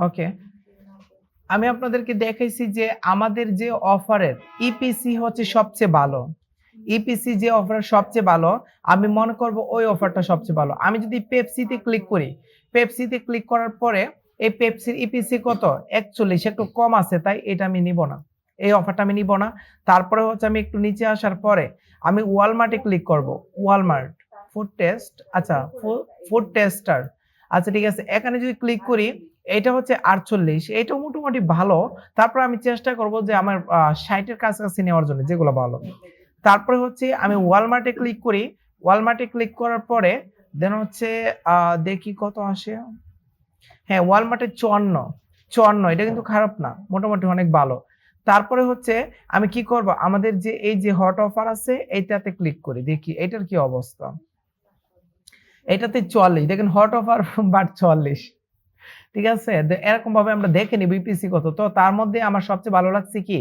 ওকে, আমি আপনাদেরকে দেখাইছি যে আমাদের যে অফারের ইপিসি হচ্ছে সবচেয়ে ভালো। ইপিসি যে অফার সবচেয়ে ভালো, আমি মনে করব ওই অফারটা সবচেয়ে ভালো। আমি যদি পেপসিতে ক্লিক করি, পেপসিতে ক্লিক করার পরে এই পেপসির ইপিসি কত? ৪১, একটু কম আছে, তাই এটা আমি নিব না। এই অফারটা আমি নিব না। তারপরে হচ্ছে আমি একটু নিচে আসার পরে আমি ওয়ালমার্টে ক্লিক করব। ওয়ালমার্ট ফুড টেস্ট, আচ্ছা ফুড টেস্টার। আচ্ছা ঠিক আছে। এখানে যদি ক্লিক করি, এটা হচ্ছে ৪৮, এটাও মোটামুটি ভালো। তারপর আমি চেষ্টা করব যে আমার ৬০ এর কাছাকাছি নেওয়ার জন্য, যেগুলো ভালো। তারপরে হচ্ছে আমি ওয়ালমার্টে ক্লিক করি। ওয়ালমার্টে ক্লিক করার পরে দেন হচ্ছে দেখি কত আসে। হ্যাঁ, ওয়ালমার্টে ৫৪, এটা কিন্তু খারাপ না, মোটামুটি অনেক ভালো। তারপরে হচ্ছে আমি কি করব, আমাদের যে এই যে হট অফার আছে এইটাতে ক্লিক করি, দেখি এটার কি অবস্থা। এটাতে ৪৪, দেখেন হট অফার বাট ৪৪। ঠিক আছে? এরকম ভাবে আমরা দেখে নিব ইপিসি কত। তো তার মধ্যে আমার সবচেয়ে ভালো লাগছে কি?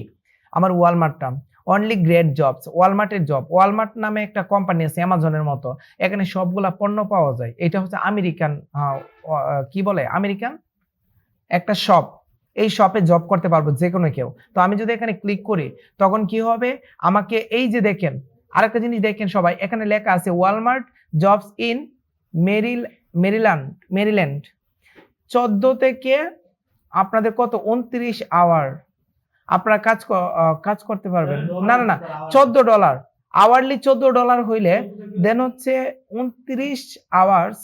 আমার ওয়ালমার্টটা। অনলি গ্রেট জবস, ওয়ালমার্টের জব। ওয়ালমার্ট নামে একটা কোম্পানি আছে অ্যামাজনের মতো। এখানে সবগুলা পণ্য পাওয়া যায়। এটা হচ্ছে আমেরিকান কি বলে? আমেরিকান একটা শপ। এই শপে জব করতে পারবো যেকোনো কেউ। তো আমি যদি এখানে ক্লিক করি, তখন কি হবে? আমাকে এই যে দেখেন, আরেকটা জিনিস দেখেন সবাই, এখানে লেখা আছে ওয়ালমার্ট জবস ইন মেরিল্যান্ড। ১৪ থেকে আপনাদের কত? ২৯ আওয়ার আপনারা কাজ করতে পারবেন। না, $14 আওয়ারলি। $14 হইলে দেন হচ্ছে ২৯ আওয়ার্স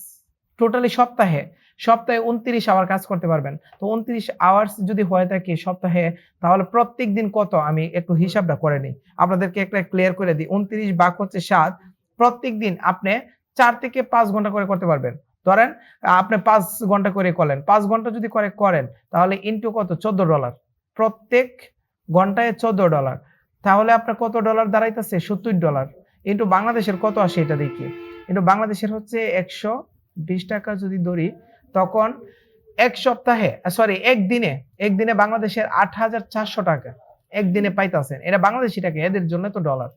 টোটালি সপ্তাহে। সপ্তাহে ২৯ আওয়ার কাজ করতে পারবেন। তো ২৯ আওয়ার্স যদি হয়ে থাকে সপ্তাহে, তাহলে প্রত্যেকদিন কত? আমি একটু হিসাবটা করে নিই। আপনাদেরকে একটা ক্লিয়ার করে দিই। ২৯ ভাগ হচ্ছে ৭। প্রত্যেকদিন আপনি ৪ থেকে ৫ ঘন্টা করে করতে পারবেন। ধরেন আপনি ৫ ঘন্টা করে করলেন। ৫ ঘন্টা যদি করেন, তাহলে ইনটু কত? $14। প্রত্যেক ঘন্টায় $14। তাহলে আপনার কত ডলার দাঁড়াইতেছে? $70। ইনটু বাংলাদেশের কত আসে এটা দেখি। ইনটু বাংলাদেশের হচ্ছে ৳১২০ যদি ধরি, তখন এক সপ্তাহে একদিনে বাংলাদেশের ৳৮,৪০০ একদিনে পাইতাছেন। এটা বাংলাদেশী টাকা, এদের জন্য তো ডলার।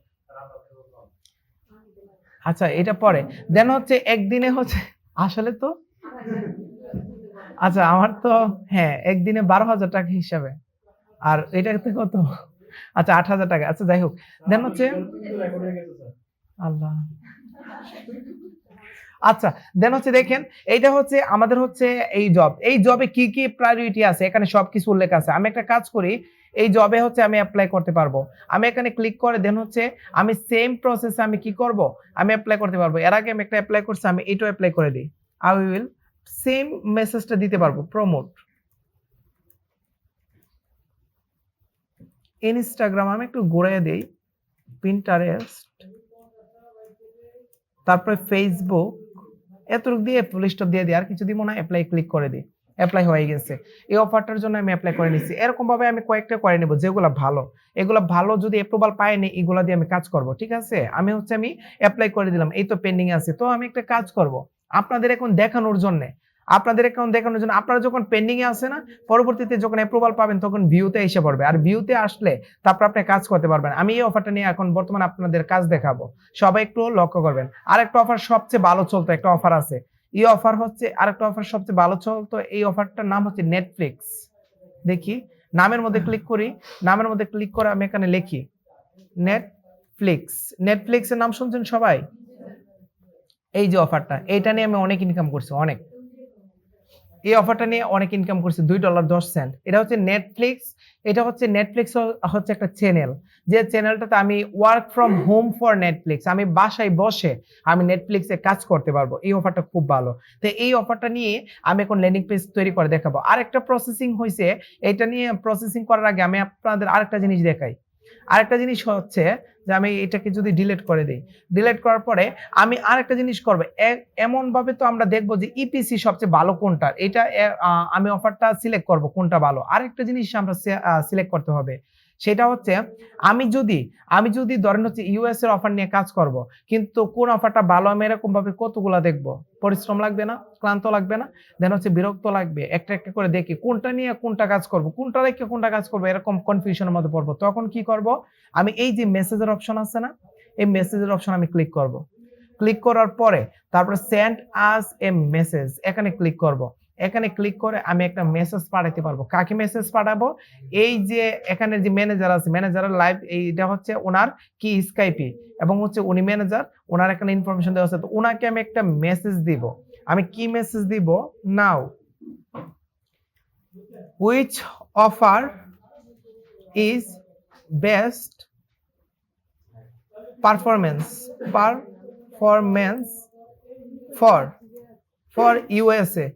আচ্ছা এটা পরে। দেন হচ্ছে একদিনে হচ্ছে আসলে তো আচ্ছা আমার তো হ্যাঁ, একদিনে ৳১২,০০০ হিসাবে। আর এটাতে কত? আচ্ছা ৳৮,০০০। আচ্ছা যাই হোক। দেন হচ্ছে আল্লাহ। আচ্ছা, দেন হচ্ছে দেখেন, এইটা হচ্ছে আমাদের হচ্ছে এই জব। এই জবে কি, কি প্রায়োরিটি আছে এখানে সবকিছু উল্লেখ আছে। আমি একটা কাজ করি, এই জবে হচ্ছে আমি এপ্লাই করতে পারবো। আমি এখানে ক্লিক করে দেন হচ্ছে আমি সেম প্রসেস এ আমি কি করব? আমি এপ্লাই করতে পারবো। এর আগে আমি একটা এপ্লাই করছি, আমি এটাও এপ্লাই করে দেই। I will সেম মেসেজটা দিতে পারবো, প্রমোট। ইনস্টাগ্রাম আমি একটু ঘুরাইয়া দেই, Pinterest, তারপরে Facebook, এতটুকু দিয়ে ফুল স্টপ দিয়ে দিই, আর কিছু দিব না, এপ্লাই ক্লিক করে দিই। এপ্লাই হয়ে গেছে। এই অফারটার জন্য আমি এপ্লাই করে নিচ্ছি। এরকম ভাবে আমি কয়েকটা করে নেব যেগুলা ভালো। এগুলা ভালো যদি অ্যাপ্রুভাল পাইনি, এগুলা দিয়ে আমি কাজ করব। ঠিক আছে? আমি এপ্লাই করে দিলাম। এই তো পেন্ডিং আছে। তো আমি একটা কাজ করব। আপনাদের এখন দেখানোর জন্যে, আপনারা যখন পেন্ডিং এ আছে না, পরবর্তীতে যখন অ্যাপ্রুভাল পাবেন তখন ভিউতে এসে পড়বে। আর ভিউতে আসলে তারপর আপনি কাজ করতে পারবেন। আমি এই অফারটা নিয়ে এখন বর্তমানে আপনাদের কাজ দেখাবো। সবাই একটু লক্ষ্য করবেন। আরেকটা অফার সবচেয়ে ভালো চলতো, একটা অফার আছে। এই অফার হচ্ছে আরেকটা অফার সবচেয়ে ভালো চলতো। এই অফারটার নাম হচ্ছে নেটফ্লিক্স। দেখি, নামের মধ্যে ক্লিক করি। নামের মধ্যে ক্লিক করে আমি এখানে লিখি নেটফ্লিক্স। নেটফ্লিক্স এর নাম শুনছেন সবাই? এই যে অফারটা, এইটা নিয়ে আমি অনেক ইনকাম করছি, অনেক। এই অফারটা নিয়ে অনেক ইনকাম করছি, $2.10। এটা হচ্ছে নেটফ্লিক্স। এটা হচ্ছে নেটফ্লিক্স হচ্ছে একটা চ্যানেল, যে চ্যানেলটাতে আমি work from home for Netflix, আমি বাসায় বসে আমি নেটফ্লিক্সে কাজ করতে পারবো। এই অফারটা খুব ভালো। তো এই অফারটা নিয়ে আমি এখন ল্যান্ডিং পেজ তৈরি করে দেখাবো। আরেকটা প্রসেসিং হয়েছে, এটা নিয়ে প্রসেসিং করার আগে আমি আপনাদের আরেকটা জিনিস দেখাই। আরেকটা জিনিস হচ্ছে যে আমি এটাকে যদি ডিলিট করে দিই, ডিলিট করার পরে আমি আরেকটা জিনিস করব। এমন ভাবে তো আমরা দেখব যে ইপিসি সবচেয়ে ভালো কোনটা, এটা আমি অফারটা সিলেক্ট করব কোনটা ভালো। আরেকটা জিনিস আমরা সিলেক্ট করতে হবে। সেটা হচ্ছে আমি যদি ধরেন হচ্ছে ইউএস এর অফার নিয়ে কাজ করব, কিন্তু কোন অফারটা ভালো আমি এরকম ভাবে কতগুলা দেখব। পরিশ্রম লাগবে না? ক্লান্ত লাগবে না? দেন হচ্ছে বিরক্ত লাগবে। একটা একটা করে দেখি কোনটা নিয়ে কোনটা কাজ করব, কোনটা রেখে কোনটা কাজ করব, এরকম কনফিউশনের মধ্যে পড়বো। তখন কি করব? আমি এই যে মেসেজের অপশন আছে না, এই মেসেজের অপশন আমি ক্লিক করব। ক্লিক করার পরে তারপরে সেন্ড আস এ মেসেজ, এখানে ক্লিক করব। এখানে ক্লিক করে আমি একটা মেসেজ পাঠাতে পারবো। কাকে মেসেজ পাঠাবো? এই যে এখানে যে ম্যানেজার আছে, ম্যানেজারের লাইভ এইটা হচ্ছে ওনার কি স্কাইপে এবং হচ্ছে উনি ম্যানেজার, ওনার এখানে ইনফরমেশন দেওয়া আছে। তো উনাকে আমি একটা মেসেজ দিব। আমি কি মেসেজ দিব? নাও which offer is best performance for USA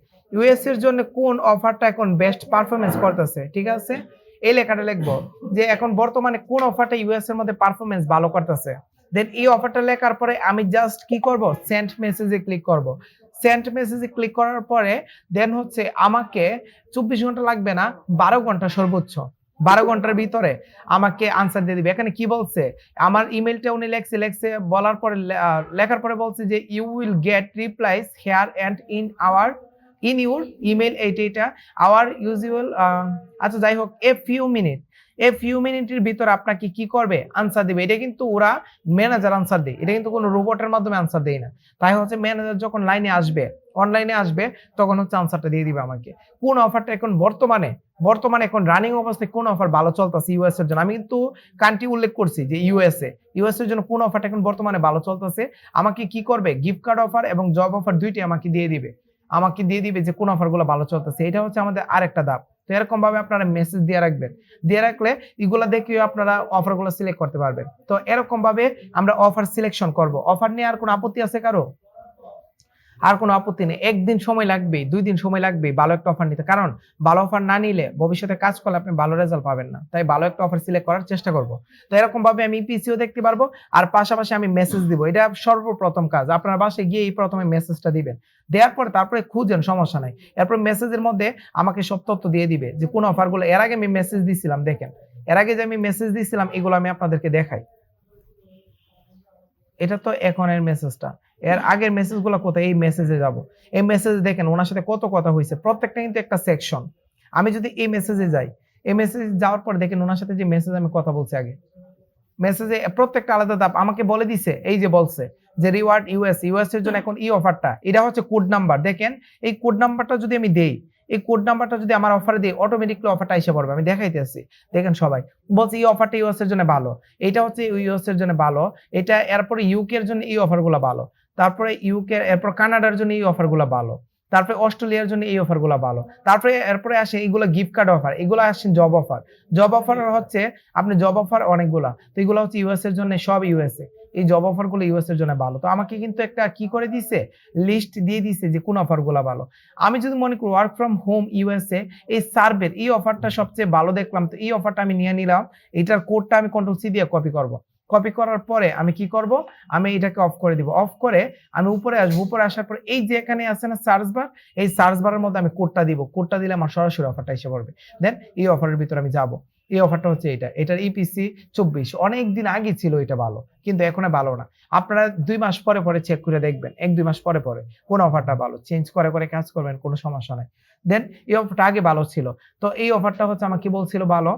এর জন্য কোন অফারটা এখন বেস্ট পারফরমেন্স করতেছে, ঠিক আছে? এই লেখাটা লিখবো যে এখন বর্তমানে কোন অফারটা ইউএস এর মধ্যে পারফরমেন্স ভালো করতেছে। দেন এই অফারটা লেখার পরে আমি জাস্ট কি করব? সেন্ড মেসেজে ক্লিক করব। সেন্ড মেসেজে ক্লিক করার পরে দেন হচ্ছে আমাকে 24 ঘন্টা লাগবে না, 12 ঘন্টা সর্বোচ্চ, 12 ঘন্টার ভিতরে আমাকে আনসার দিয়ে দিবে। এখানে কি বলছে? আমার ইমেলটা উনি লেখছে বলার পরে লেখার পরে বলছে যে you will get replies here and in your email, এইটা আওয়ার ইউজুয়াল। আচ্ছা যাই হোক, এ ফিউ মিনিটের ভিতরে আপনাকে কি করবে? আনসার দিবে। এটা কিন্তু ওরা ম্যানেজার আনসার দেয়, এটা কিন্তু কোনো রোবটের মাধ্যমে আনসার দেয় না। তাই হচ্ছে ম্যানেজার যখন অনলাইনে আসবে তখন হচ্ছে আনসারটা দিয়ে দিবে আমাকে। কোন অফারটা এখন বর্তমানে এখন রানিং অবস্থায় কোন অফার ভালো চলতেছে ইউএস এর জন্য। আমি কিন্তু কান্ট্রি উল্লেখ করছি যে ইউএস এর জন্য কোন অফারটা এখন বর্তমানে ভালো চলতেছে। আমাকে কি করবে? গিফট কার্ড অফার এবং জব অফার দুইটি আমাকে দিয়ে দিবে যে কোন অফারগুলো ভালো চলতেছে। এটা হচ্ছে আমাদের আরেকটা ধাপ। তো এরকম ভাবে আপনারা মেসেজ দিয়ে রাখবেন, দিয়ে রাখলে এগুলা দেখেও আপনারা অফারগুলো সিলেক্ট করতে পারবেন। তো এরকম ভাবে আমরা অফার সিলেকশন করব। অফার নিয়ে আর কোনো আপত্তি আছে কারো? আর কোনো আপত্তি নেই। 1 দিন সময় লাগবে, 2 দিন সময় লাগবে ভালো একটা অফার নিতে। কারণ ভালো অফার না নিলে ভবিষ্যতে কাজ করলে আপনি ভালো রেজাল্ট পাবেন না। তাই ভালো একটা অফার সিলেক্ট করার চেষ্টা করব। তো এরকম ভাবে আমি ইপিসিও দেখতে পারবো আর পাশাপাশি আমি মেসেজ দিব। এটা সর্বপ্রথম কাজ। আপনার বাসায় গিয়ে প্রথমে মেসেজটা দিবেন। দেওয়ার পরে তারপরে খুঁজেন, সমস্যা নাই। এরপর মেসেজের মধ্যে আমাকে সব তথ্য দিয়ে দিবে যে কোন অফারগুলো এর আগে আমি মেসেজ দিছিলাম। দেখেন এর আগে যে আমি মেসেজ দিছিলাম এগুলো আমি আপনাদেরকে দেখাই। এটা তো এখনের মেসেজটা। এর আগের মেসেজগুলো কোথায়? এই মেসেজে যাব। এই মেসেজে দেখেন ওনার সাথে কত কথা হইছে। প্রত্যেকটা কিন্তু একটা সেকশন। আমি যদি এই মেসেজে যাই, এই মেসেজে যাওয়ার পর দেখেন ওনার সাথে যে মেসেজে আমি কথা বলছি আগে। মেসেজে প্রত্যেকটা আলাদা ধাপ আমাকে বলে দিছে। এই যে বলছে যে রিওয়ার্ড ইউএস এর জন্য এখন এই অফারটা, এটা হচ্ছে কোড নাম্বার। দেখেন এই কোড নাম্বারটা যদি আমি দেই, এই কোড নাম্বারটা যদি আমার অফারে দেই অটোমেটিক্যালি অফারটা এসে পড়বে। আমি দেখাইতেছি। দেখেন সবাই বলছে এই অফারটা ইউএস এর জন্য ভালো। এটা হচ্ছে ইউএস এর জন্য ভালো। এটা এরপরে ইউকে এর জন্য এই অফারগুলো ভালো। তারপরে ইউকে এরপর কানাডার জন্য এই অফারগুলো ভালো। তারপরে অস্ট্রেলিয়ার জন্য এই অফারগুলো ভালো। তারপরে এরপরে আসে এইগুলো গিফট কার্ড অফার। এগুলো আসেন জব অফার। জব অফার হচ্ছে আপনি জব অফার অনেকগুলা। তো এগুলো হচ্ছে ইউএস এর জন্য, সব ইউএসএ। এই জব অফার গুলো ইউএস এর জন্য ভালো। তো আমাকে কিন্তু একটা কি করে দিছে? লিস্ট দিয়ে দিছে যে কোন অফার গুলা ভালো। আমি যদি মনে করি ওয়ার্ক ফ্রম হোম ইউএসএ, এই সার্ভের এই অফারটা সবচেয়ে ভালো দেখলাম, তো এই অফারটা আমি নিয়ে নিলাম। এটার কোডটা আমি কন্ট্রোল সি দিয়ে কপি করব। কপি করার পরে আমি কি করব? আমি এটাকে অফ করে দিব। অফ করে আমি উপরে আসবো। উপরে আসার পর এই যে এখানে আছে না সার্চ বার, এই সার্চ বারের মধ্যে আমি কোডটা দিব। কোডটা দিলে আমার সরাসরি অফারটা এসে পড়বে। দেন এই অফারের ভিতরে আমি যাব। এই অফারটা হচ্ছে এটার ইপিসি 24। অনেক দিন আগে ছিল এটা ভালো, কিন্তু এখন ভালো না। আপনারা 2 মাস পরে চেক করে দেখবেন। 1-2 মাস পরে কোন অফারটা ভালো, চেঞ্জ করে কাজ করবেন, কোনো সমস্যা নাই। দেন এই অফারটা আগে ভালো ছিল। তো এই অফারটা হচ্ছে আমাকে কি বলছিল? ভালো।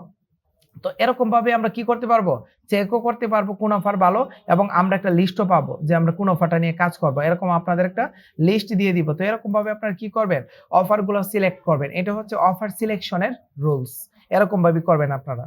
তো এরকম ভাবে আমরা কি করতে পারবো? চেকও করতে পারবো কোন অফার ভালো, এবং আমরা একটা লিস্টও পাবো যে আমরা কোন অফারটা নিয়ে কাজ করবো। এরকম আপনাদের একটা লিস্ট দিয়ে দিব। তো এরকম ভাবে আপনারা কি করবেন? অফারগুলো সিলেক্ট করবেন। এটা হচ্ছে অফার সিলেকশনের রুলস। এরকম ভাবে করবেন আপনারা।